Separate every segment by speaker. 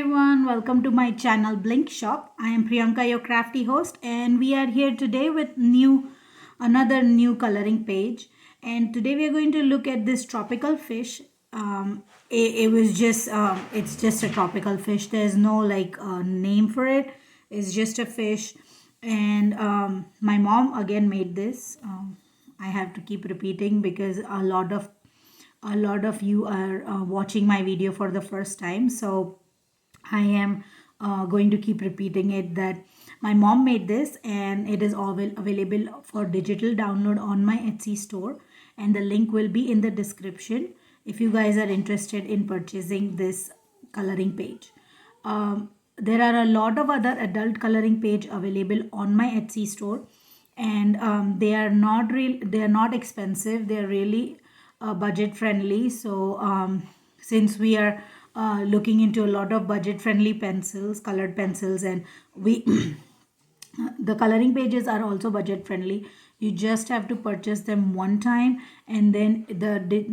Speaker 1: everyone, welcome to my channel Blink Shop. I am Priyanka, your crafty host, and we are here today with another new coloring page. And today we are going to look at this tropical fish. It's just a tropical fish. There's no name for it. It's just a fish, and my mom again made this. I have to keep repeating because a lot of you are watching my video for the first time, so I am going to keep repeating it that my mom made this and it is all available for digital download on my Etsy store, and the link will be in the description if you guys are interested in purchasing this coloring page. There are a lot of other adult coloring page available on my Etsy store, and they are not expensive. They are really budget friendly. So since we are looking into a lot of budget friendly pencils, colored pencils, and we the coloring pages are also budget friendly. You just have to purchase them one time, and then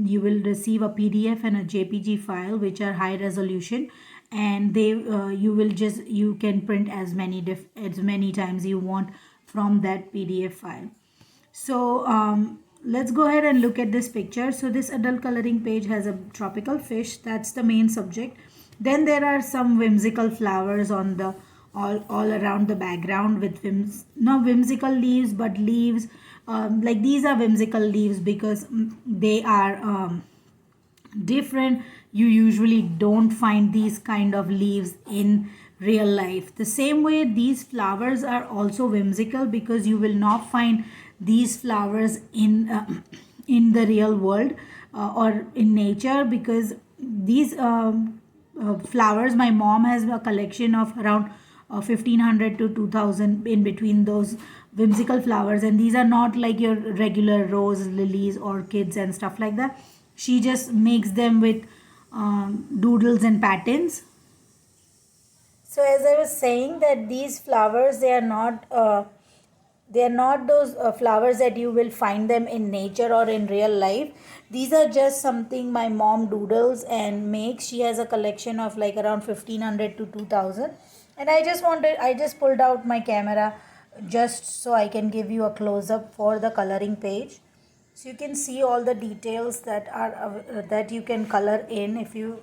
Speaker 1: you will receive a PDF and a JPG file which are high resolution, and you can print as many times you want from that PDF file. So let's go ahead and look at this picture. So this adult coloring page has a tropical fish. That's the main subject. Then there are some whimsical flowers on the all around the background with not whimsical leaves, but leaves. Like these are whimsical leaves because they are different. You usually don't find these kind of leaves in real life. The same way these flowers are also whimsical because you will not find these flowers in the real world or in nature, because these flowers, my mom has a collection of around 1500 to 2000 in between those whimsical flowers, and these are not like your regular rose, lilies, orchids and stuff like that. She just makes them with doodles and patterns. So as I was saying, that these flowers, they are not those flowers that you will find them in nature or in real life. These are just something my mom doodles and makes. She has a collection of like around 1500 to 2000, and I just pulled out my camera just so I can give you a close up for the coloring page, so you can see all the details that you can color in if you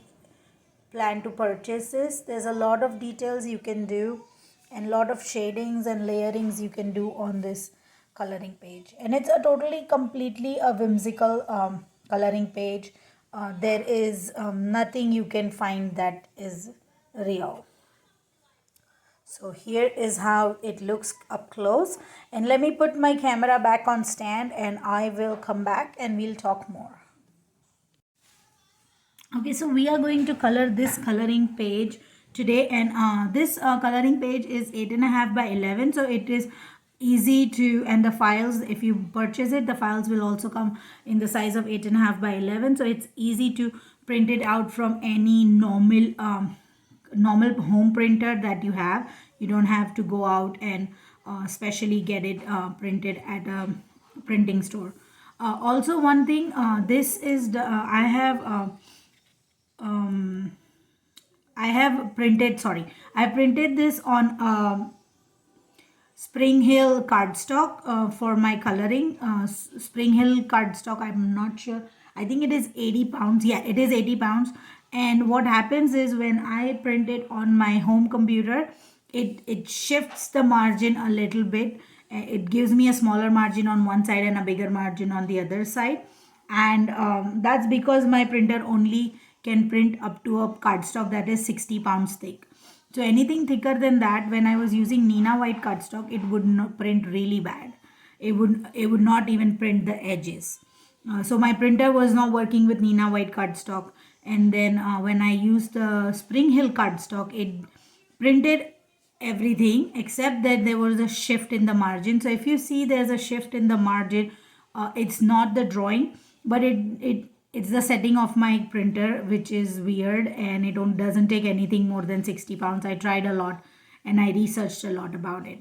Speaker 1: plan to purchase this. There's a lot of details you can do and lot of shadings and layerings you can do on this coloring page, and it's a totally completely a whimsical coloring page. There is nothing you can find that is real. So here is how it looks up close, and let me put my camera back on stand and I will come back and we'll talk more. Okay, so we are going to color this coloring page today, and this coloring page is 8.5 by 11, so it is easy to, and the files, if you purchase it, the files will also come in the size of 8.5 by 11, so it's easy to print it out from any normal home printer that you have. You don't have to go out and specially get it printed at a printing store. Also one thing, this is the I printed this on Spring Hill cardstock for my coloring. Spring Hill cardstock, I'm not sure. I think it is 80 pounds. Yeah, it is 80 pounds. And what happens is when I print it on my home computer, it shifts the margin a little bit. It gives me a smaller margin on one side and a bigger margin on the other side. And that's because my printer only can print up to a cardstock that is 60 pounds thick. So anything thicker than that, when I was using Nina White cardstock, it would not print really bad. It would not even print the edges. So my printer was not working with Nina White cardstock, and then when I used the Spring Hill cardstock, it printed everything except that there was a shift in the margin. So if you see there's a shift in the margin, it's not the drawing, but it's the setting of my printer, which is weird, and it doesn't take anything more than 60 pounds. I tried a lot and I researched a lot about it.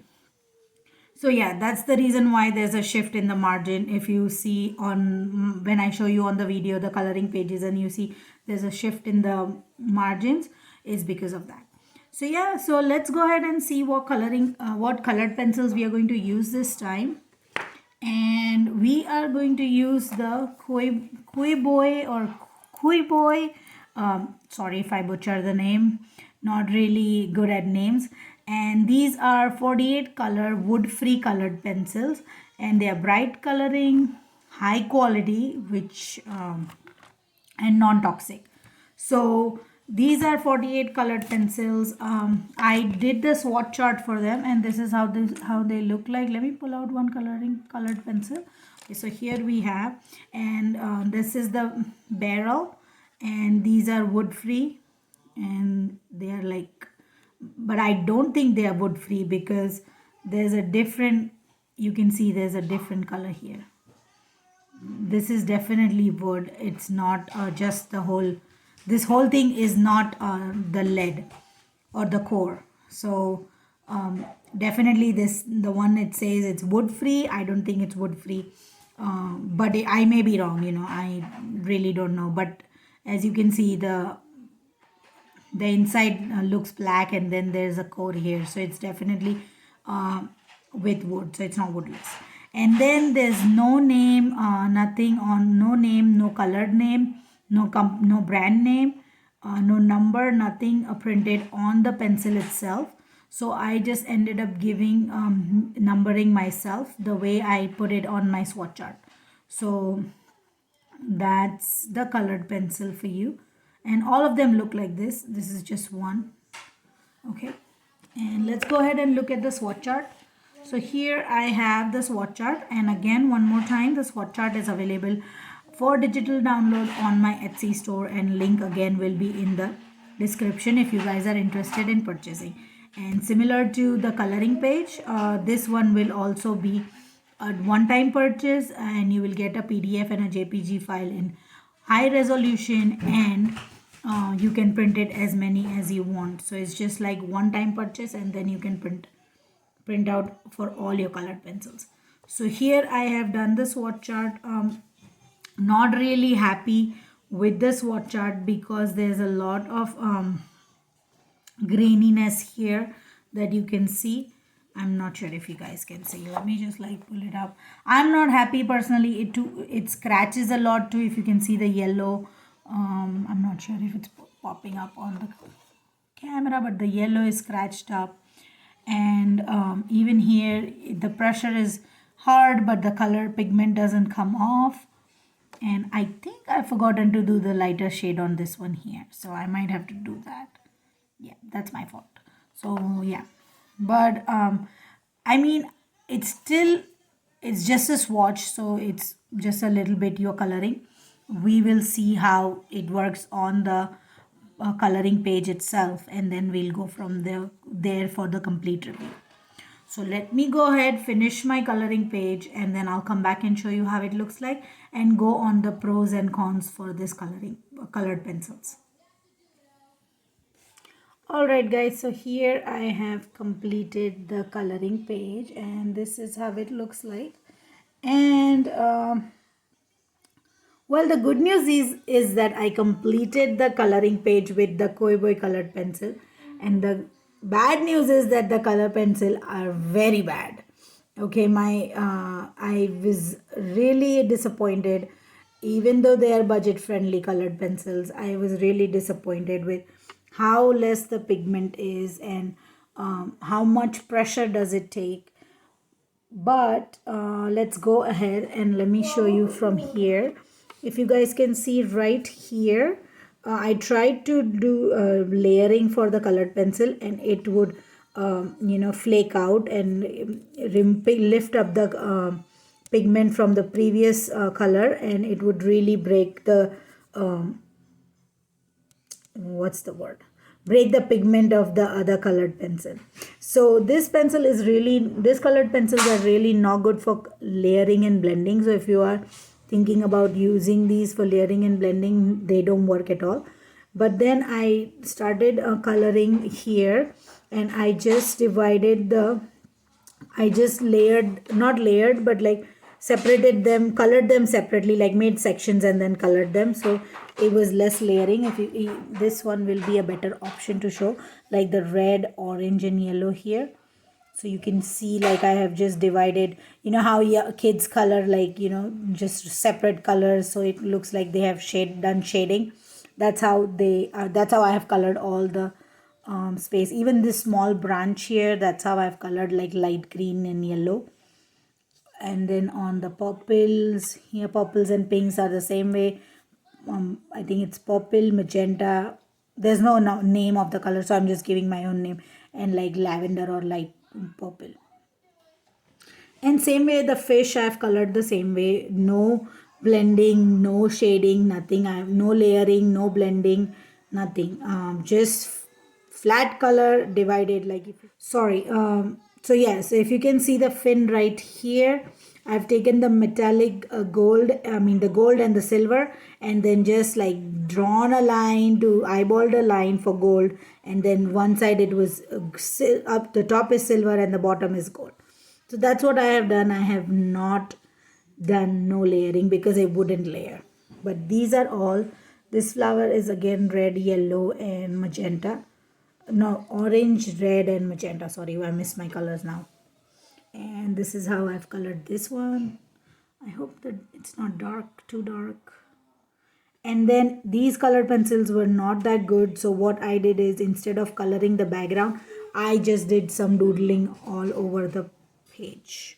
Speaker 1: So yeah, that's the reason why there's a shift in the margin. If you see on when I show you on the video the coloring pages and you see there's a shift in the margins, is because of that. So yeah, so let's go ahead and see what colored pencils we are going to use this time. And we are going to use the Koi Boy or Kui Boy. Sorry if I butcher the name. Not really good at names. And these are 48 color wood-free colored pencils, and they are bright coloring, high quality, which and non-toxic. So these are 48 colored pencils. I did the swatch chart for them, and this is how they look like. Let me pull out one colored pencil. Okay, so here we have, and this is the barrel, and these are wood free, and they are like, but I don't think they are wood free because there's a different, you can see there's a different color here. This is definitely wood. It's not just the whole, this whole thing is not the lead or the core. So definitely this, the one it says it's wood free, I don't think it's wood free. But I may be wrong, you know, I really don't know. But as you can see, the inside looks black, and then there's a core here, so it's definitely with wood, so it's not woodless. And then there's no name, nothing on, no name, no colored name, no brand name, no number, nothing printed on the pencil itself. So I just ended up giving numbering myself the way I put it on my swatch chart. So that's the colored pencil for you, and all of them look like this. This is just one. Okay, and let's go ahead and look at the swatch chart. So here I have the swatch chart, and again, one more time, the swatch chart is available for digital download on my Etsy store, and link again will be in the description if you guys are interested in purchasing. And similar to the coloring page, this one will also be a one-time purchase, and you will get a PDF and a JPG file in high resolution, and you can print it as many as you want. So it's just like one-time purchase, and then you can print out for all your colored pencils. So here I have done the swatch chart. Not really happy with the swatch chart because there's a lot of graininess here that you can see. I'm not sure if you guys can see. Let me just like pull it up. I'm not happy personally. It scratches a lot too. If you can see the yellow, I'm not sure if it's popping up on the camera, but the yellow is scratched up. And even here the pressure is hard, but the color pigment doesn't come off. And I think I've forgotten to do the lighter shade on this one here, so I might have to do that. Yeah, that's my fault. So yeah, but I mean, it's just a swatch, so it's just a little bit you're coloring. We will see how it works on the coloring page itself, and then we'll go from there for the complete review. So let me go ahead, finish my coloring page, and then I'll come back and show you how it looks like, and go on the pros and cons for this colored pencils. Alright guys, so here I have completed the coloring page, and this is how it looks like. And well, the good news is that I completed the coloring page with the Koi Boy colored pencil, and the bad news is that the color pencil are very bad. Okay, I was really disappointed. Even though they are budget friendly colored pencils, I was really disappointed with how less the pigment is, and how much pressure does it take. But let's go ahead and let me show you from here. If you guys can see right here, I tried to do layering for the colored pencil, and it would flake out and lift up the pigment from the previous color, and it would really break the break the pigment of the other colored pencil. So this colored pencils are really not good for layering and blending. So if you are thinking about using these for layering and blending, they don't work at all. But then I started coloring here, and I just layered, not layered, but like separated them, colored them separately, like made sections and then colored them, so it was less layering. If you, this one will be a better option to show, like the red, orange and yellow here. So you can see, like, I have just divided, you know how kids color, like, you know, just separate colors, so it looks like they have done shading. That's how that's how I have colored all the space. Even this small branch here, that's how I've colored, like light green and yellow. And then on the purples here, purples and pinks are the same way. I think it's purple, magenta, there's no name of the color, so I'm just giving my own name, and like lavender or light purple. And same way the fish I've colored the same way. No blending, no shading, nothing. I have no layering, no blending, nothing. Just flat color divided, like if sorry. So yes, if you can see the fin right here, I've taken the metallic gold, I mean the gold and the silver, and then just like drawn a line to eyeballed a line for gold, and then one side it was up, the top is silver and the bottom is gold. So that's what I have done. I have not done no layering because I wouldn't layer. But these are all. This flower is again red, yellow and magenta. No, orange, red and magenta. Sorry, I missed my colors now. And this is how I've colored this one. I hope that it's not dark, too dark. And then these colored pencils were not that good, so what I did is, instead of coloring the background, I just did some doodling all over the page,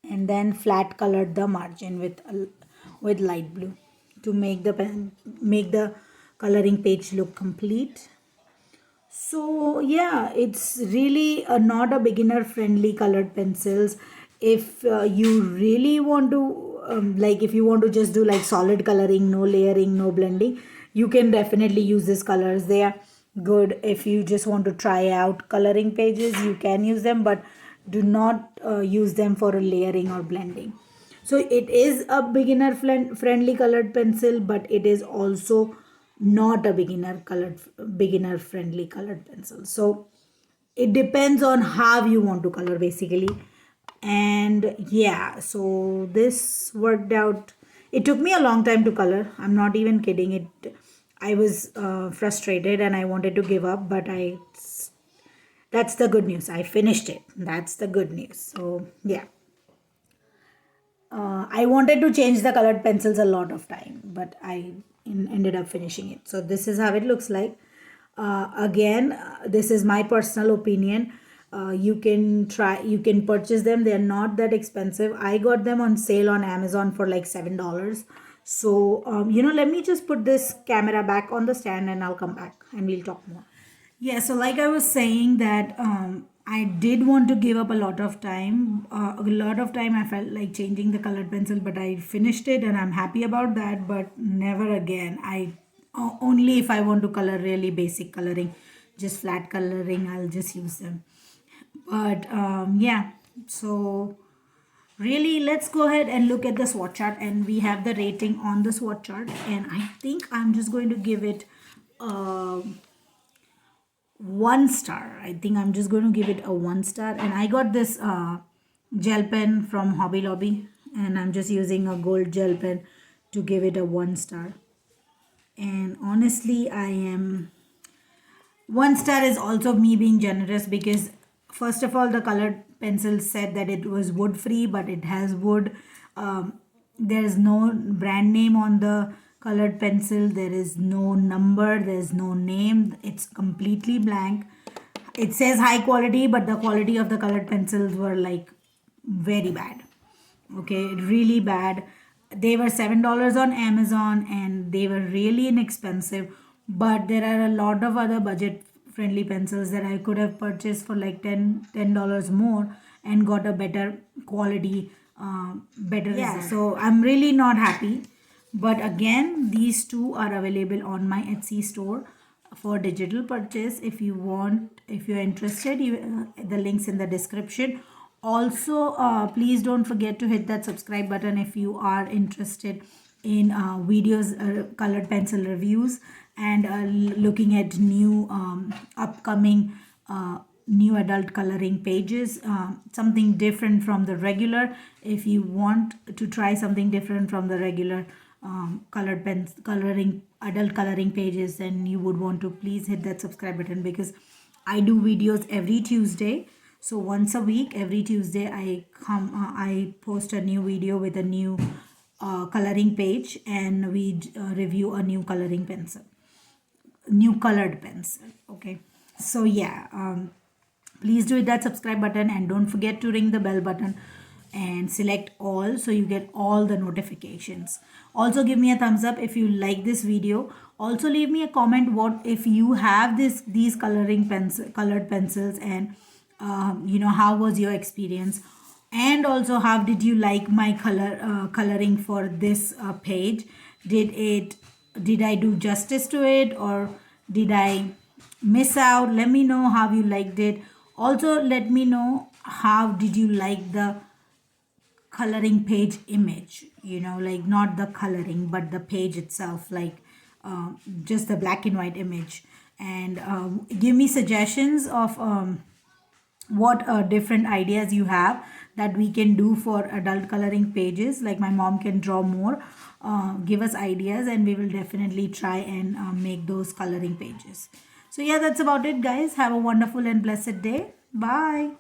Speaker 1: and then flat colored the margin with light blue to make the coloring page look complete. So yeah, it's really not a beginner friendly colored pencils. If you really want to like, if you want to just do like solid coloring, no layering, no blending, you can definitely use these colors. They are good. If you just want to try out coloring pages, you can use them, but do not use them for a layering or blending. So it is a beginner friendly colored pencil, but it is also not a beginner friendly colored pencil. So it depends on how you want to color basically. And yeah, so this worked out. It took me a long time to color, I'm not even kidding. I was frustrated and I wanted to give up, but that's the good news, I finished it. That's the good news. So yeah, I wanted to change the colored pencils a lot of time, but I ended up finishing it. So this is how it looks like. Again, this is my personal opinion. You can purchase them. They're not that expensive. I got them on sale on Amazon for like $7. So, let me just put this camera back on the stand and I'll come back and we'll talk more. Yeah, so like I was saying that I did want to give up a lot of time. A lot of time I felt like changing the colored pencil, but I finished it and I'm happy about that. But never again. I only if I want to color really basic coloring, just flat coloring, I'll just use them. But yeah, so really, let's go ahead and look at the Swatch chart, and we have the rating on the Swatch chart, and I think I'm just going to give it 1 star. I think I'm just going to give it a 1 star. And I got this gel pen from Hobby Lobby, and I'm just using a gold gel pen to give it a 1 star. And honestly, 1 star is also me being generous, because first of all, the colored pencil said that it was wood free, but it has wood. There's no brand name on the colored pencil, there is no number, there's no name, it's completely blank. It says high quality, but the quality of the colored pencils were like very bad. Okay, really bad. They were $7 on Amazon and they were really inexpensive, but there are a lot of other budget friendly pencils that I could have purchased for like $10 more and got a better quality, better result. So I'm really not happy. But again, these two are available on my Etsy store for digital purchase. If you want, if you're interested, the links in the description. Also, please don't forget to hit that subscribe button if you are interested in videos, colored pencil reviews, and looking at new upcoming new adult coloring pages, something different from the regular. If you want to try something different from the regular colored pens coloring adult coloring pages, then you would want to please hit that subscribe button, because I do videos every Tuesday. So once a week, every Tuesday, I post a new video with a new coloring page, and we review a new coloring pencil, new colored pencil. Okay, so yeah, please do hit that subscribe button, and don't forget to ring the bell button and select all, so you get all the notifications. Also give me a thumbs up if you like this video. Also leave me a comment what if you have these colored pencils, and how was your experience, and also how did you like my coloring for this page. Did I do justice to it, or did I miss out? Let me know how you liked it. Also let me know how did you like the coloring page image, like not the coloring but the page itself, like just the black and white image. And give me suggestions of what different ideas you have that we can do for adult coloring pages, like my mom can draw more. Give us ideas, and we will definitely try and make those coloring pages. So yeah, that's about it, guys. Have a wonderful and blessed day. Bye.